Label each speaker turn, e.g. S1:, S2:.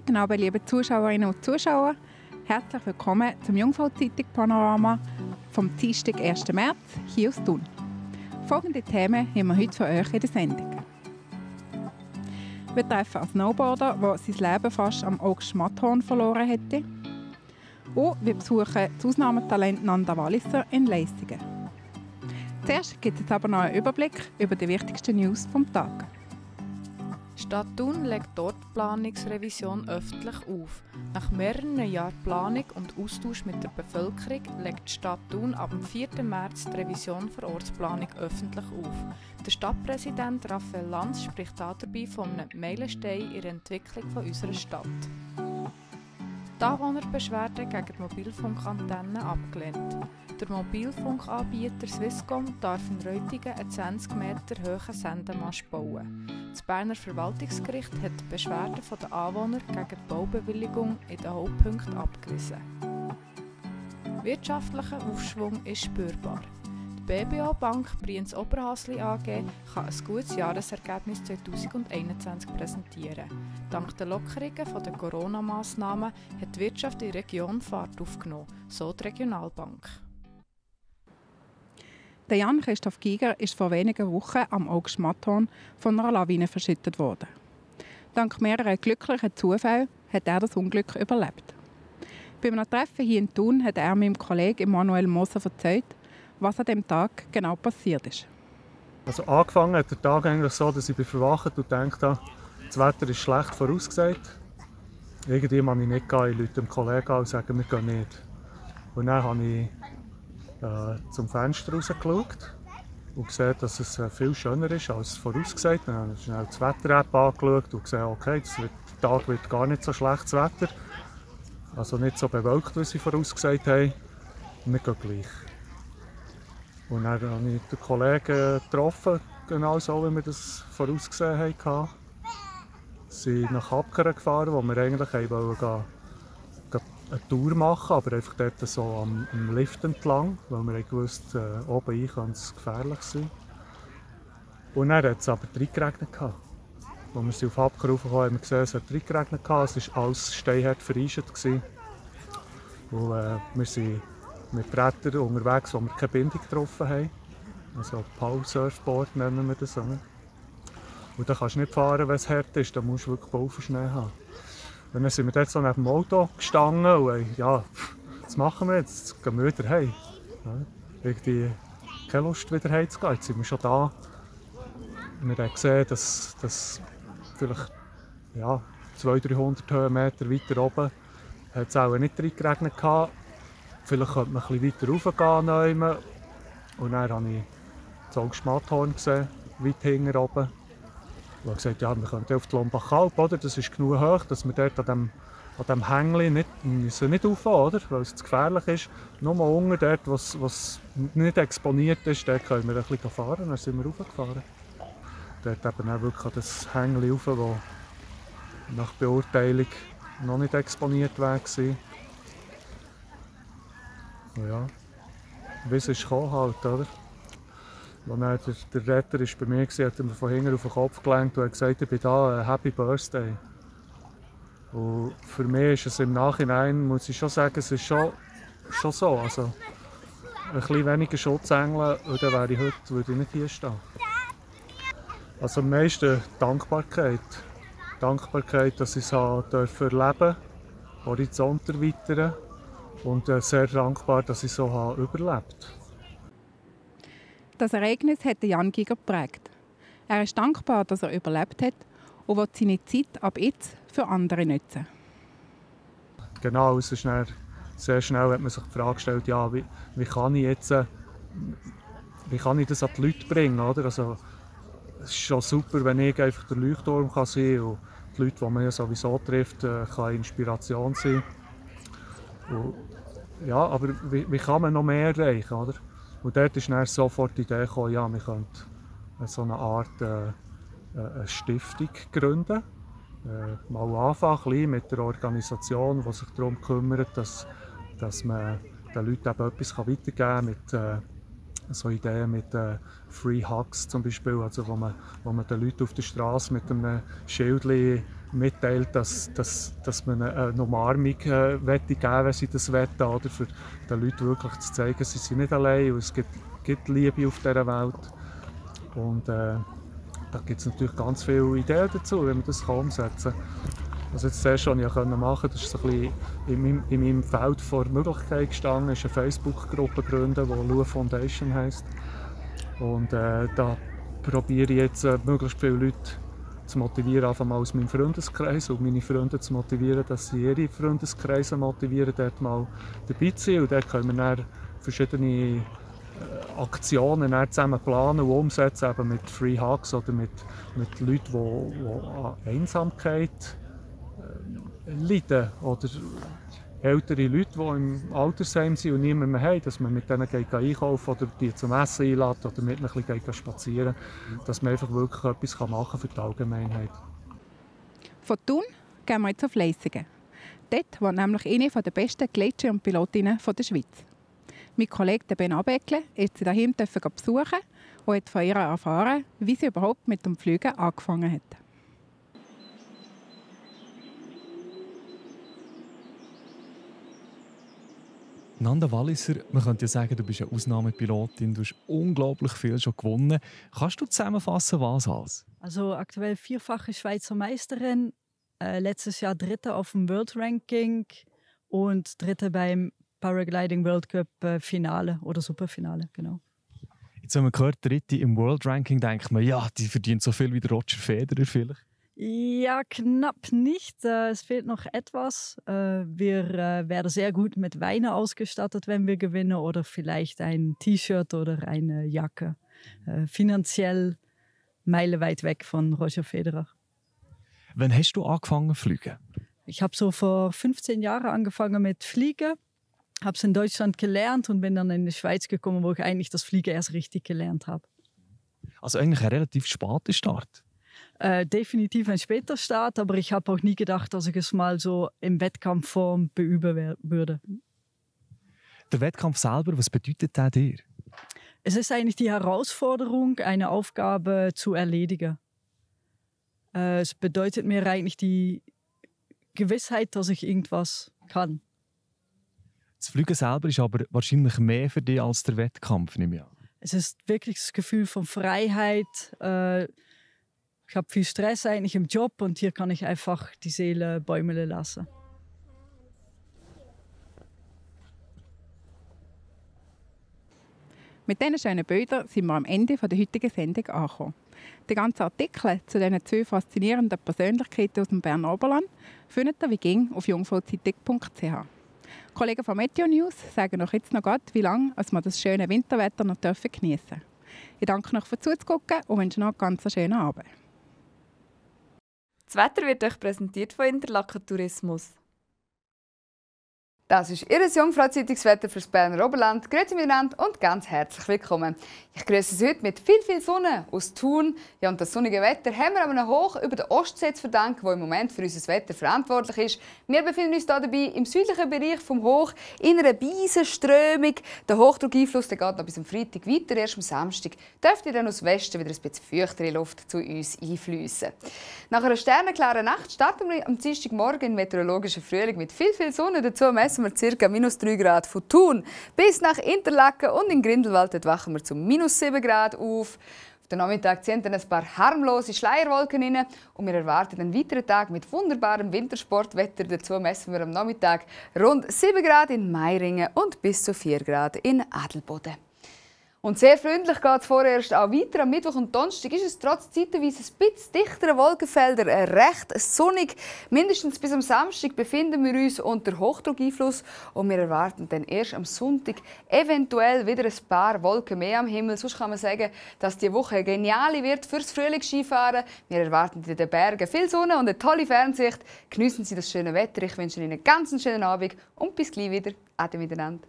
S1: Guten Abend, liebe Zuschauerinnen und Zuschauer. Herzlich willkommen zum Jungfrau-Zeitung Panorama vom Dienstag, 1. März, hier aus Thun. Folgende Themen haben wir heute für euch in der Sendung. Wir treffen einen Snowboarder, der sein Leben fast am Augst-Matterhorn verloren hätte. Und wir besuchen das Ausnahmetalent Nanda Walliser in Leissigen. Zuerst gibt es aber noch einen Überblick über die wichtigsten News des Tages.
S2: Stadt Thun legt dort die Planungsrevision öffentlich auf. Nach mehreren Jahren Planung und Austausch mit der Bevölkerung legt die Stadt Thun ab dem 4. März die Revision der Ortsplanung öffentlich auf. Der Stadtpräsident Raphael Lanz spricht dabei von einem Meilenstein in der Entwicklung unserer Stadt. Die Anwohnerbeschwerden gegen die Mobilfunkantennen abgelehnt. Der Mobilfunkanbieter Swisscom darf in Reutingen einen 20 Meter hohen Sendemast bauen. Das Berner Verwaltungsgericht hat die Beschwerden der Anwohner gegen die Baubewilligung in den Hauptpunkten abgewiesen. Wirtschaftlicher Aufschwung ist spürbar. Die BBO Bank Brienz Oberhasli AG kann ein gutes Jahresergebnis 2021 präsentieren. Dank der Lockerungen der Corona-Massnahmen hat die Wirtschaft in der Region Fahrt aufgenommen, so die Regionalbank.
S1: Der Jan-Christoph Giger ist vor wenigen Wochen am Augst-Matterhorn von einer Lawine verschüttet worden. Dank mehrerer glücklicher Zufälle hat er das Unglück überlebt. Bei einem Treffen hier in Thun hat er meinem Kollegen Emanuel Moser erzählt, was an diesem Tag genau passiert ist.
S3: Also angefangen hat der Tag eigentlich so, dass ich verwacht und dachte, das Wetter ist schlecht vorausgesagt. Irgendwie kann ich nicht gehen, ich rufe dem Kollegen an und sage, wir gehen nicht. Und dann habe ich zum Fenster rausgeschaut und gesehen, dass es viel schöner ist als vorausgesagt. Dann habe ich schnell das Wetter-App angeschaut und gesehen, okay, der Tag wird gar nicht so schlechtes Wetter. Also nicht so bewölkt, wie sie vorausgesagt haben. Und wir gehen gleich. Und dann habe ich den Kollegen getroffen, genau so, wie wir das vorausgesehen haben. Wir sind nach Hackeren gefahren, wo wir eigentlich wollten eine Tour machen, aber einfach dort so am Lift entlang, weil wir gewusst, oben rein kann es gefährlich sein. Und dann hat es aber reingeregnet. Als wir auf Hacker raufgekommen haben wir gesehen, es hat reingeregnet. Es war alles steinhart vereist. Und wir sind mit Brettern unterwegs, wo wir keine Bindung getroffen haben. Also Pole-Surfboard nennen wir das. Und da kannst du nicht fahren, wenn es hart ist, da musst du wirklich Pulverschnee haben. Und dann sind wir dort so neben dem Auto gestanden und ja, was machen wir jetzt? Jetzt gehen wir wieder heim. Ja, irgendwie keine Lust wieder heimzugehen. Jetzt sind wir schon da. Wir haben gesehen, dass vielleicht 200-300 Höhenmeter weiter oben hat es auch nicht reingeregnet hat. Vielleicht könnte man ein bisschen weiter raufgehen. Und dann habe ich das Augst-Matterhorn gesehen, weit hinten oben. Ich habe gesagt, ja, wir können auf die Lombachalp, oder? Das ist genug hoch, dass wir dort an diesem Hängli nicht rauffahren, oder? Weil es zu gefährlich ist. Nur unten, dort, was nicht exponiert ist, dort können wir ein bisschen fahren. Dann sind wir raufgefahren. Dort eben auch wirklich an das Hängli rauf, das nach Beurteilung noch nicht exponiert war. Ja, wie es ist gekommen halt, oder? Als der Retter ist bei mir war, hat er mir von hinten auf den Kopf gelenkt und hat gesagt, ich bin da, Happy Birthday. Und für mich ist es im Nachhinein, muss ich schon sagen, es ist schon so. Also, ein bisschen weniger Schutzengel, und dann würde ich nicht hier stehen. Also am meisten Dankbarkeit. Dankbarkeit, dass ich es erleben durfte, Horizont erweitern. Und sehr dankbar, dass ich so überlebt habe.
S1: Das Ereignis hat Jan Giger geprägt. Er ist dankbar, dass er überlebt hat und will seine Zeit ab jetzt für andere nutzen.
S3: Genau, es ist sehr schnell hat man sich die Frage gestellt, ja, wie kann ich das an die Leute bringen? Oder? Also, es ist schon super, wenn ich einfach der Leuchtturm kann sein kann und die Leute, die man ja sowieso trifft, kann Inspiration sein. Und, ja, aber wie kann man noch mehr erreichen? Oder? Und dort ist dann sofort die Idee gekommen, ja, wir könnten so eine Art eine Stiftung gründen. Mal anfangen mit der Organisation, die sich darum kümmert, dass man den Leuten eben etwas weitergeben kann so Ideen mit Free Hugs zum Beispiel, also wo man den Leuten auf der Straße mit einem Schild mitteilt, dass man eine Umarmung geben möchte, wenn sie das wollen, oder für den Leuten wirklich zu zeigen, sie sind nicht allein und es gibt Liebe auf dieser Welt. Und da gibt es natürlich ganz viele Ideen dazu, wie man das umsetzen kann. Also das Erste, was ich machen konnte, das ist so ein bisschen in meinem Feld vor Möglichkeit gestanden, ist eine Facebook-Gruppe gründen, die Lua Foundation heisst. Und da probiere ich jetzt möglichst viele Leute zu motivieren, einfach mal aus meinem Freundeskreis und meine Freunde zu motivieren, dass sie ihre Freundeskreise motivieren, dort mal dabei zu sein. Und dort können wir dann verschiedene Aktionen dann zusammen planen und umsetzen, eben mit Free Hugs oder mit Leuten, die an Einsamkeit leiden oder ältere Leute, die im Altersheim sind und niemand mehr haben, dass man mit denen einkaufen oder die zum Essen einlädt oder mit ihnen ein bisschen spazieren, dass man einfach wirklich etwas machen kann für die Allgemeinheit.
S1: Von Thun gehen wir jetzt auf Leissigen. Dort wohnt nämlich eine der besten Gleitschirmpilotinnen der Schweiz. Mein Kollege Ben Abeckle durfte sie daheim besuchen und hat von ihr erfahren, wie sie überhaupt mit dem Fliegen angefangen hat.
S4: Nanda Walliser, man könnte ja sagen, du bist eine Ausnahmepilotin, du hast unglaublich viel schon gewonnen. Kannst du zusammenfassen, was alles?
S5: Also aktuell 4-fache Schweizer Meisterin, letztes Jahr Dritte auf dem World Ranking und Dritte beim Paragliding World Cup Finale oder Superfinale, genau.
S4: Jetzt haben wir gehört, Dritte im World Ranking, denkt man, ja, die verdient so viel wie der Roger Federer vielleicht.
S5: Ja, knapp nicht. Es fehlt noch etwas. Wir werden sehr gut mit Weinen ausgestattet, wenn wir gewinnen, oder vielleicht ein T-Shirt oder eine Jacke. Finanziell meilenweit weg von Roger Federer.
S4: Wann hast du angefangen zu fliegen?
S5: Ich habe so vor 15 Jahren angefangen mit Fliegen. Habe es in Deutschland gelernt und bin dann in die Schweiz gekommen, wo ich eigentlich das Fliegen erst richtig gelernt habe. Also
S4: eigentlich ein relativ später Start.
S5: Definitiv ein später Start, aber ich habe auch nie gedacht, dass ich es mal so in Wettkampfform beüben würde.
S4: Der Wettkampf selber, was bedeutet der dir?
S5: Es ist eigentlich die Herausforderung, eine Aufgabe zu erledigen. Es bedeutet mir eigentlich die Gewissheit, dass ich irgendwas kann.
S4: Das Fliegen selber ist aber wahrscheinlich mehr für dich als der Wettkampf, nehme ich an.
S5: Es ist wirklich das Gefühl von Freiheit. Ich habe viel Stress eigentlich im Job und hier kann ich einfach die Seele bäumeln lassen.
S1: Mit diesen schönen Bildern sind wir am Ende der heutigen Sendung angekommen. Den ganzen Artikel zu diesen 2 faszinierenden Persönlichkeiten aus dem Berner Oberland findet ihr wie ging auf jungfrauzeitung.ch. Kollegen von Meteo News sagen euch jetzt noch grad, wie lange wir das schöne Winterwetter noch geniessen dürfen. Ich danke euch fürs Zugucken und wünsche noch einen ganz schönen Abend.
S2: Das Wetter wird euch präsentiert von Interlaken Tourismus.
S6: Das ist Ihr Jungfrau-Zeitungswetter für das Berner Oberland. Grüezi miteinander und ganz herzlich willkommen. Ich grüße Sie heute mit viel Sonne aus Thun. Ja, und das sonnige Wetter haben wir aber einen Hoch über der Ostsee zu verdanken, der im Moment für unser Wetter verantwortlich ist. Wir befinden uns hier dabei im südlichen Bereich vom Hoch in einer Beisenströmung. Der Hochdruckeinfluss geht noch bis am Freitag weiter. Erst am Samstag dürfte dann aus Westen wieder ein bisschen feuchtere Luft zu uns einfließen. Nach einer sternenklaren Nacht starten wir am Dienstagmorgen in meteorologischen Frühling mit viel Sonne. Dazu messen wir ca. -3 Grad von Thun bis nach Interlaken und in Grindelwald dort wachen wir zu -7 Grad auf. Auf den Nachmittag ziehen dann ein paar harmlose Schleierwolken rein und wir erwarten einen weiteren Tag mit wunderbarem Wintersportwetter. Dazu messen wir am Nachmittag rund 7 Grad in Meiringen und bis zu 4 Grad in Adelboden. Und sehr freundlich geht es vorerst auch weiter. Am Mittwoch und Donnerstag ist es trotz zeitweise ein bisschen dichteren Wolkenfelder recht sonnig. Mindestens bis am Samstag befinden wir uns unter Hochdruckeinfluss und wir erwarten dann erst am Sonntag eventuell wieder ein paar Wolken mehr am Himmel. Sonst kann man sagen, dass die Woche eine geniale wird fürs Frühlingsskifahren. Wir erwarten in den Bergen viel Sonne und eine tolle Fernsicht. Geniessen Sie das schöne Wetter. Ich wünsche Ihnen einen ganz schönen Abend und bis gleich wieder. Ade miteinander.